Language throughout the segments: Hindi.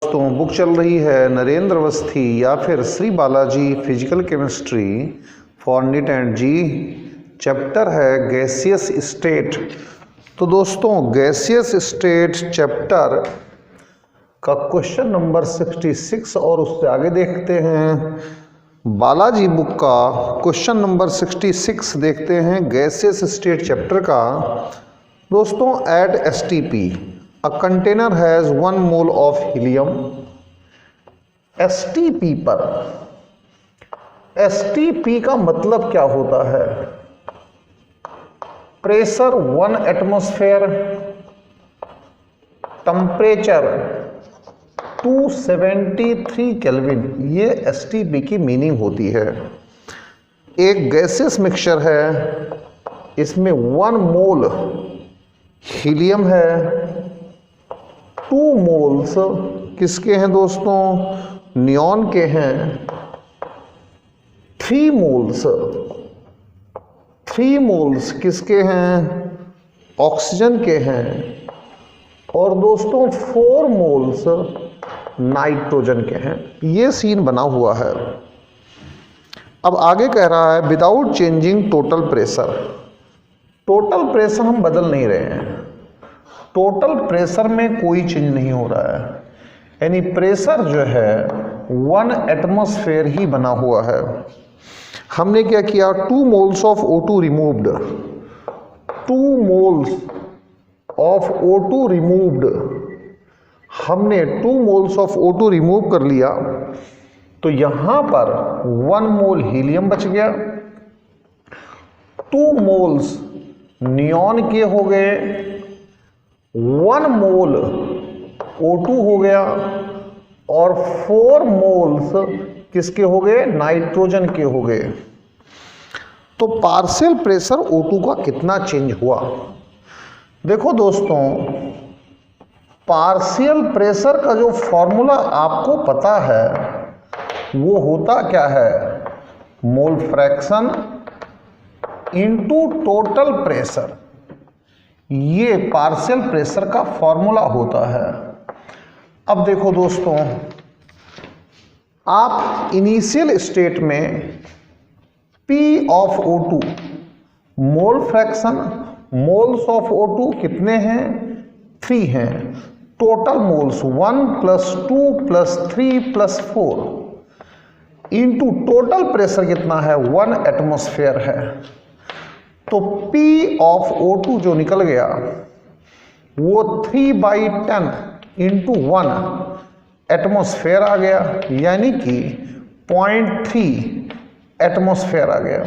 दोस्तों बुक चल रही है नरेंद्र अवस्थी या फिर Shri Balaji physical chemistry for NEET and JEE. Chapter है गैसियस स्टेट। तो दोस्तों गैसियस स्टेट चैप्टर का क्वेश्चन नंबर 66 और उससे आगे देखते हैं। बालाजी बुक का क्वेश्चन नंबर 66 देखते हैं गैसियस स्टेट चैप्टर का। दोस्तों at STP A container has 1 mole of helium। STP पर STP का मतलब क्या होता है? प्रेशर 1 एटमॉस्फेयर, टेम्परेचर 273 केल्विन, ये STP की मीनिंग होती है। एक गैसियस मिक्सचर है, इसमें 1 मोल हीलियम है, 2 मोल्स किसके हैं दोस्तों? नियॉन के हैं। 3 मोल्स किसके हैं? ऑक्सीजन के हैं। और दोस्तों 4 मोल्स नाइट्रोजन के हैं। ये सीन बना हुआ है। अब आगे कह रहा है without changing total pressure. Total pressure हम बदल नहीं रहे हैं, टोटल प्रेशर में कोई चेंज नहीं हो रहा है, यानी प्रेशर जो है 1 एटमॉस्फेयर ही बना हुआ है। हमने क्या किया? 2 moles of O2 removed, 2 moles of O2 removed. हमने 2 मोल्स ऑफ O2 रिमूव कर लिया, तो यहां पर 1 मोल हीलियम बच गया, 2 मोल्स नियॉन के हो गए, 1 मोल O2 हो गया और 4 मोल्स किसके हो गए? नाइट्रोजन के हो गए। तो पार्शियल प्रेशर O2 का कितना चेंज हुआ? देखो दोस्तों, पार्शियल प्रेशर का जो फॉर्मूला आपको पता है वो होता क्या है? Mole fraction into total pressure. ये पार्शियल प्रेशर का फॉर्मूला होता है। अब देखो दोस्तों, आप इनिशियल स्टेट में P of O2 mole fraction, moles of O2 कितने हैं? 3 हैं। Total moles 1 + 2 + 3 + 4 into total pressure कितना है? 1 एटमॉस्फेयर है। तो P ऑफ O2 जो निकल गया वो 3/10 इंटू 1 एटमॉस्फेयर आ गया, यानी कि 0.3 एटमॉस्फेयर आ गया।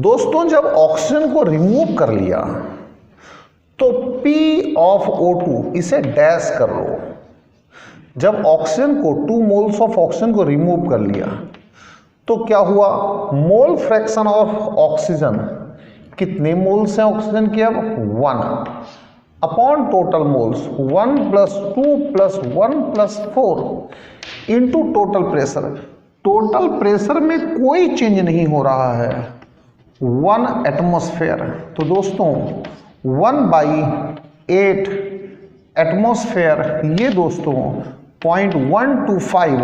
दोस्तों जब ऑक्सीजन को रिमूव कर लिया तो P ऑफ O2 इसे डैश कर लो। जब ऑक्सीजन को 2 मोल्स ऑफ ऑक्सीजन को रिमूव कर लिया तो क्या हुआ? मोल फ्रैक्शन ऑफ ऑक्सीजन, कितने मोल्स हैं ऑक्सीजन के? अब 1 upon total moles 1 + 2 + 1 + 4 into total pressure. Total pressure में कोई चेंज नहीं हो रहा है, 1 एटमॉस्फेयर। तो दोस्तों 1/8 एटमॉस्फेयर, ये दोस्तों 0.125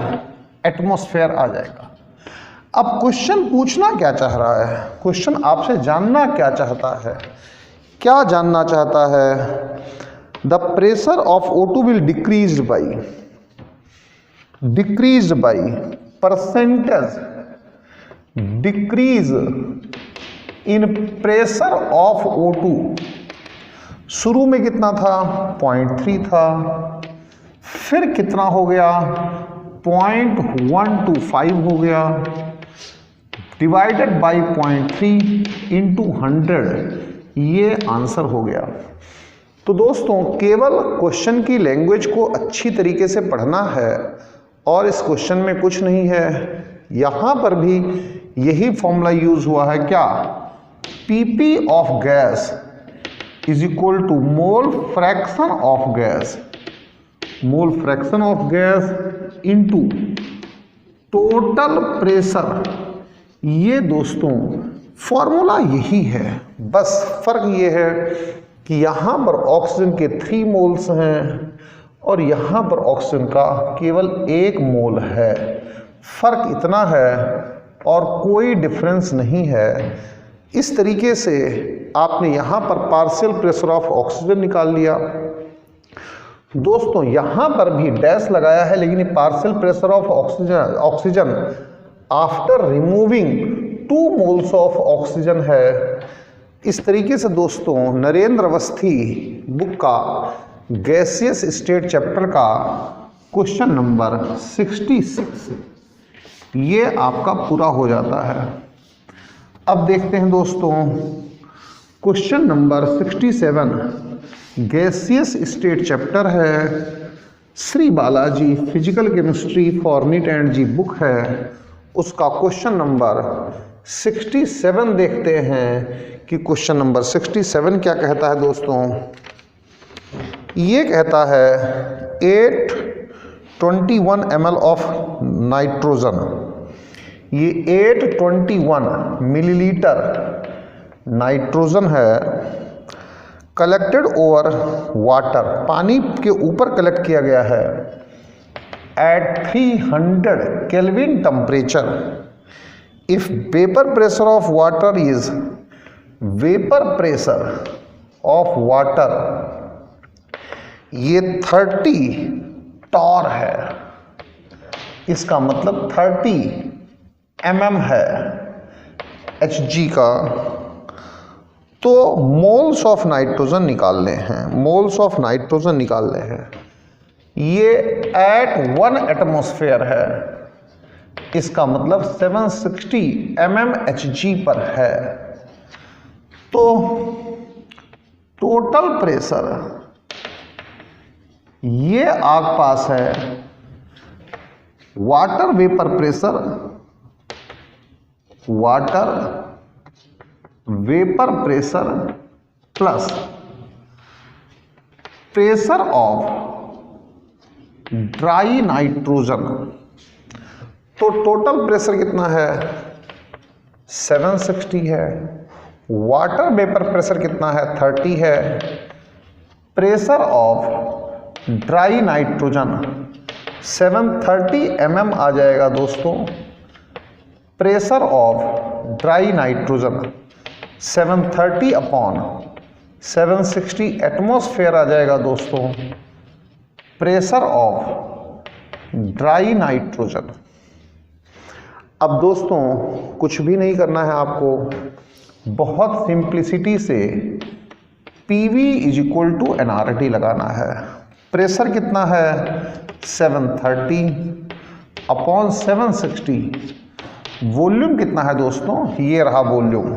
एटमॉस्फेयर आ जाएगा। अब क्वेश्चन पूछना क्या चाह रहा है? क्वेश्चन आपसे जानना क्या चाहता है? क्या जानना चाहता है? The pressure of O2 will decreased by percentage decrease in pressure of O2। शुरू में कितना था? 0.3 था, फिर कितना हो गया? 0.125 हो गया, डिवाइडेड बाई 0.3 इंटू 100, ये आंसर हो गया। तो दोस्तों केवल क्वेश्चन की लैंग्वेज को अच्छी तरीके से पढ़ना है और इस क्वेश्चन में कुछ नहीं है। यहाँ पर भी यही फॉर्मूला यूज हुआ है। क्या? PP of gas is equal to mole fraction of gas, mole fraction of gas into total pressure. ये दोस्तों फॉर्मूला यही है, बस फर्क ये है कि यहाँ पर ऑक्सीजन के 3 मोल्स हैं और यहाँ पर ऑक्सीजन का केवल 1 मोल है। फर्क इतना है और कोई डिफरेंस नहीं है। इस तरीके से आपने यहाँ पर पार्शियल प्रेशर ऑफ ऑक्सीजन निकाल लिया। दोस्तों यहाँ पर भी डैश लगाया है, लेकिन ये partial pressure of oxygen after removing 2 moles of oxygen है। इस तरीके से दोस्तों नरेंद्र अवस्थी बुक का गैसियस स्टेट चैप्टर का क्वेश्चन नंबर 66 ये आपका पूरा हो जाता है। अब देखते हैं दोस्तों question number 67 gaseous state chapter है, Shri Balaji physical chemistry for NEET and JEE book है, उसका क्वेश्चन नंबर 67 देखते हैं कि क्वेश्चन नंबर 67 क्या कहता है दोस्तों। ये कहता है 821 ml ऑफ नाइट्रोजन, ये 821 मिलीलीटर नाइट्रोजन है, कलेक्टेड ओवर वाटर, पानी के ऊपर कलेक्ट किया गया है, at 300 kelvin temperature. If vapour pressure of water is, vapour pressure of water ये 30 टॉर है, इसका मतलब 30 mm है Hg का। तो मोल्स ऑफ नाइट्रोजन निकालने हैं, मोल्स ऑफ नाइट्रोजन निकालने हैं। ये एट 1 एटमॉस्फेयर है, इसका मतलब 760 mm Hg पर है। तो टोटल प्रेशर ये आग पास है, water vapour pressure, water vapour pressure plus pressure of dry nitrogen. तो टोटल प्रेशर कितना है 760 है, वाटर वेपर प्रेशर कितना है 30 है, pressure of dry nitrogen 730 mm आ जाएगा दोस्तों। Pressure of dry nitrogen 730 upon 760 atmosphere आ जाएगा दोस्तों। Pressure of dry nitrogen. अब दोस्तों कुछ भी नहीं करना है आपको, बहुत सिंप्लिसिटी से PV is equal to NRT लगाना है। प्रेशर कितना है 730 अपॉन 760, वॉल्यूम कितना है दोस्तों, ये रहा वॉल्यूम,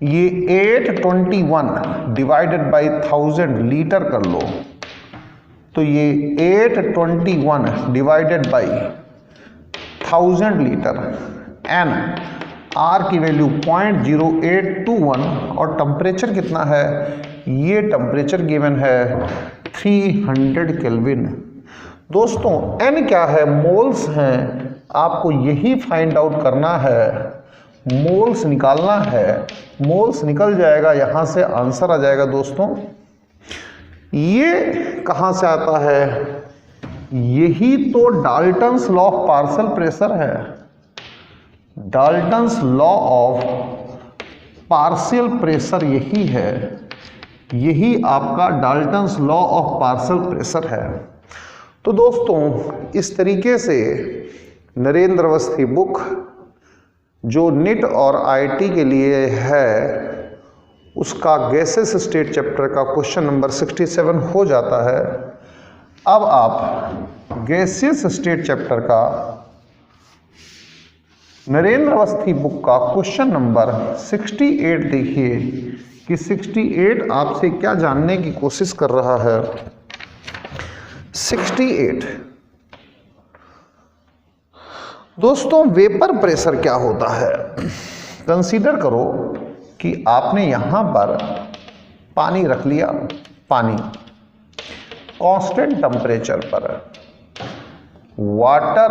ये 821 डिवाइडेड बाई 1000 लीटर कर लो, तो ये 821 divided by 1000 litre. N R की वैल्यू 0.0821 और टेम्परेचर कितना है, ये टेम्परेचर गिवन है 300 केल्विन। दोस्तों एन क्या है, मोल्स हैं, आपको यही फाइंड आउट करना है, मोल्स निकालना है। मोल्स निकल जाएगा, यहाँ से आंसर आ जाएगा दोस्तों। ये कहाँ से आता है, यही तो Dalton's law of partial pressure है। Dalton's law of partial pressure यही है, यही आपका Dalton's law of partial pressure है। तो दोस्तों इस तरीके से नरेंद्र अवस्थी बुक जो नीट और IIT के लिए है उसका गैसेस स्टेट चैप्टर का क्वेश्चन नंबर 67 हो जाता है। अब आप गैसियस स्टेट चैप्टर का नरेंद्र अवस्थी बुक का क्वेश्चन नंबर 68 देखिए कि 68 आपसे क्या जानने की कोशिश कर रहा है। 68 दोस्तों वेपर प्रेशर क्या होता है। कंसीडर करो कि आपने यहाँ पर पानी रख लिया, पानी कांस्टेंट टेम्परेचर पर, वाटर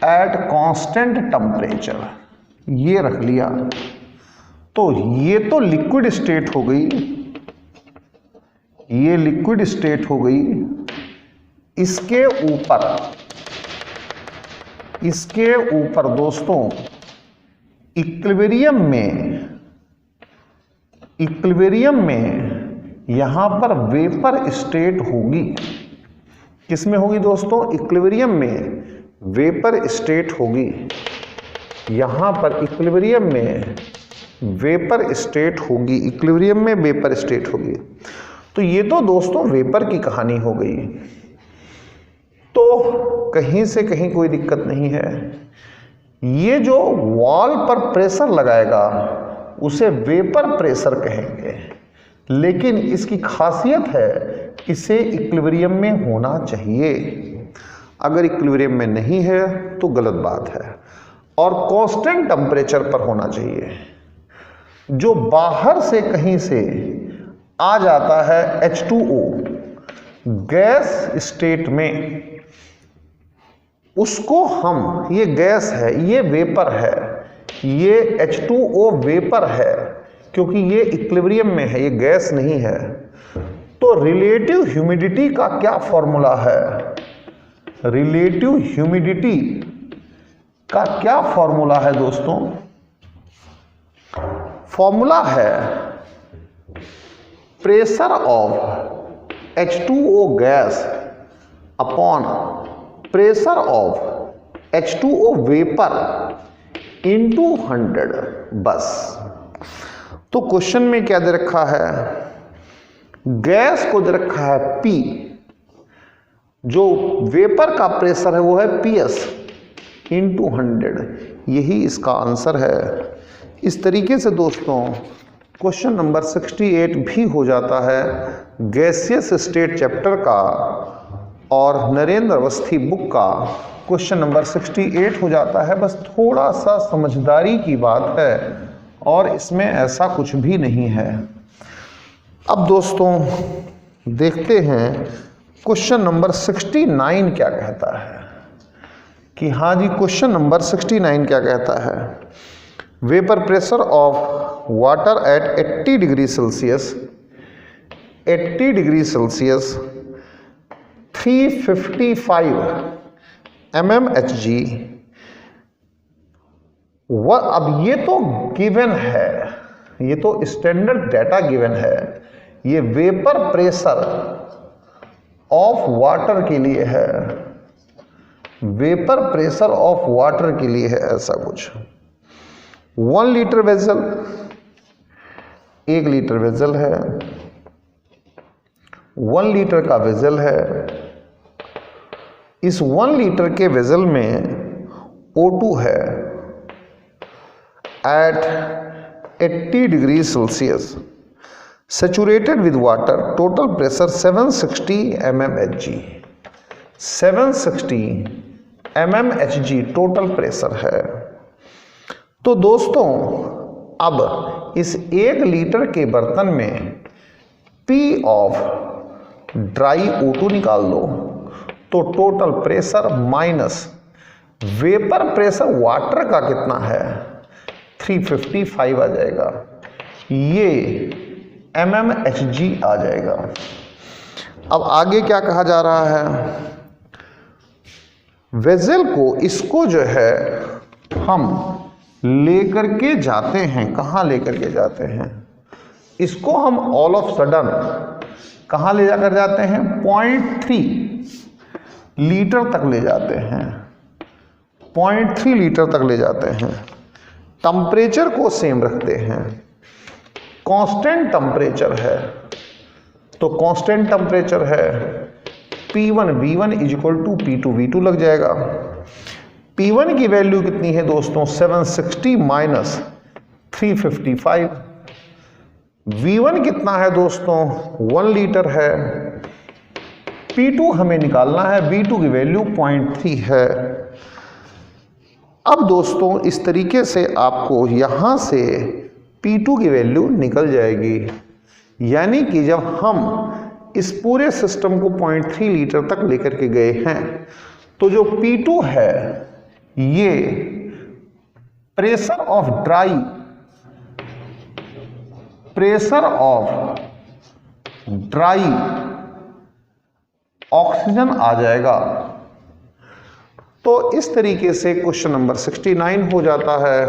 एट कांस्टेंट टेम्परेचर ये रख लिया, तो ये तो लिक्विड स्टेट हो गई, ये लिक्विड स्टेट हो गई। इसके ऊपर दोस्तों इक्विलिब्रियम में यहां पर वेपर स्टेट होगी। किसमें होगी दोस्तों? इक्विलिब्रियम में वेपर स्टेट होगी। यहां पर इक्विलिब्रियम में वेपर स्टेट होगी, इक्विलिब्रियम में वेपर स्टेट होगी। तो ये तो दोस्तों वेपर की कहानी हो गई। तो कहीं से कहीं कोई दिक्कत नहीं है। ये जो वॉल पर प्रेशर लगाएगा उसे वेपर प्रेशर कहेंगे, लेकिन इसकी खासियत है इसे इक्विलिब्रियम में होना चाहिए। अगर इक्विलिब्रियम में नहीं है तो गलत बात है। और कांस्टेंट टेम्परेचर पर होना चाहिए। जो बाहर से कहीं से आ जाता है H2O गैस स्टेट में, उसको हम, ये गैस है, ये वेपर है, ये H2O वेपर है, क्योंकि ये इक्विलिब्रियम में है, ये गैस नहीं है। तो रिलेटिव ह्यूमिडिटी का क्या फॉर्मूला है? रिलेटिव ह्यूमिडिटी का क्या फॉर्मूला है दोस्तों? फॉर्मूला है pressure of H2O gas upon pressure of H2O vapour into 100, बस। तो क्वेश्चन में क्या दे रखा है? गैस को दे रखा है P, जो वेपर का प्रेशर है वो है PS इंटू 100। यही इसका आंसर है। इस तरीके से दोस्तों क्वेश्चन नंबर 68 भी हो जाता है गैसियस स्टेट चैप्टर का, और नरेंद्र अवस्थी बुक का क्वेश्चन नंबर 68 हो जाता है। बस थोड़ा सा समझदारी की बात है और इसमें ऐसा कुछ भी नहीं है। अब दोस्तों देखते हैं क्वेश्चन नंबर 69 क्या कहता है। कि हाँ जी, क्वेश्चन नंबर 69 क्या कहता है? Vapour pressure of water at 80 degree Celsius 355 mmHg। वह अब ये तो गिवन है, ये तो स्टैंडर्ड डाटा गिवन है। ये वेपर प्रेशर ऑफ वाटर के लिए है, वेपर प्रेशर ऑफ वाटर के लिए है ऐसा कुछ। 1 लीटर वेसल, 1 लीटर वेसल है, 1 लीटर का वेसल है। इस 1 लीटर के वेसल में O2 है at 80 degree Celsius, saturated with water, total pressure 760 mmHg। 760 mmHg total pressure है। तो दोस्तों अब इस 1 लीटर के बर्तन में P ऑफ ड्राई O2 निकाल दो, तो total pressure minus vapour pressure water का कितना है 355 आ जाएगा, ये mmHg आ जाएगा। अब आगे क्या कहा जा रहा है? वेसल को, इसको जो है हम लेकर के जाते हैं, कहाँ लेकर के जाते हैं? इसको हम ऑल ऑफ सडन कहाँ ले जाकर जाते हैं? 0.3 लीटर तक ले जाते हैं, 0.3 लीटर तक ले जाते हैं। टेम्परेचर को सेम रखते हैं, कांस्टेंट टेम्परेचर है, तो कांस्टेंट टेम्परेचर है P1 V1 is equal to P2 V2 लग जाएगा। P1 की वैल्यू कितनी है दोस्तों? 760 माइनस 355। V1 कितना है दोस्तों? 1 लीटर है। P2 हमें निकालना है, V2 की वैल्यू 0.3 है। अब दोस्तों इस तरीके से आपको यहां से P2 की वैल्यू निकल जाएगी, यानी कि जब हम इस पूरे सिस्टम को 0.3 लीटर तक लेकर के गए हैं, तो जो P2 है ये pressure of dry, pressure of dry oxygen आ जाएगा। तो इस तरीके से क्वेश्चन नंबर 69 हो जाता है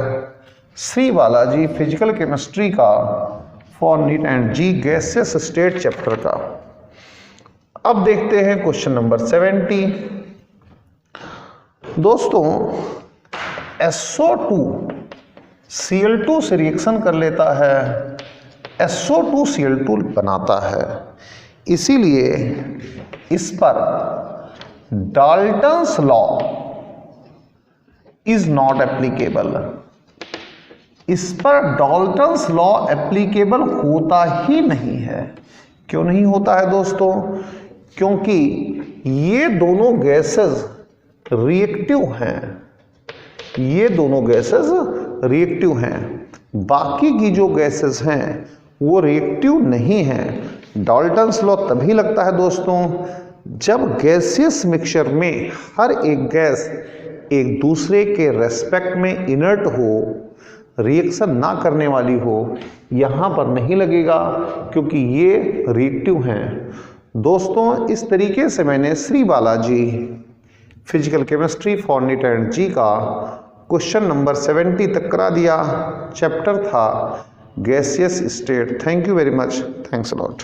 श्री बालाजी फिजिकल केमिस्ट्री का for NEET and JEE gases state chapter का। अब देखते हैं क्वेश्चन नंबर 70। दोस्तों SO2 Cl2 से रिएक्शन कर लेता है, SO2 Cl2 बनाता है, इसीलिए इस पर Dalton's law is not applicable. इस पर डाल्टन्स लॉ एप्लीकेबल होता ही नहीं है। क्यों नहीं होता है दोस्तों? क्योंकि ये दोनों गैसेस रिएक्टिव हैं, ये दोनों गैसेस रिएक्टिव हैं, बाकी की जो गैसेस हैं वो रिएक्टिव नहीं हैं। डाल्टन्स लॉ तभी लगता है दोस्तों जब गैसियस मिक्सचर में हर एक गैस एक दूसरे के रेस्पेक्ट में इनर्ट हो, रिएक्शन ना करने वाली हो। यहाँ पर नहीं लगेगा क्योंकि ये रिएक्टिव हैं। दोस्तों इस तरीके से मैंने Shri Balaji physical chemistry for NEET and JEE का क्वेश्चन नंबर 70 तक करा दिया। चैप्टर था gaseous state. Thank you very much. Thanks a lot.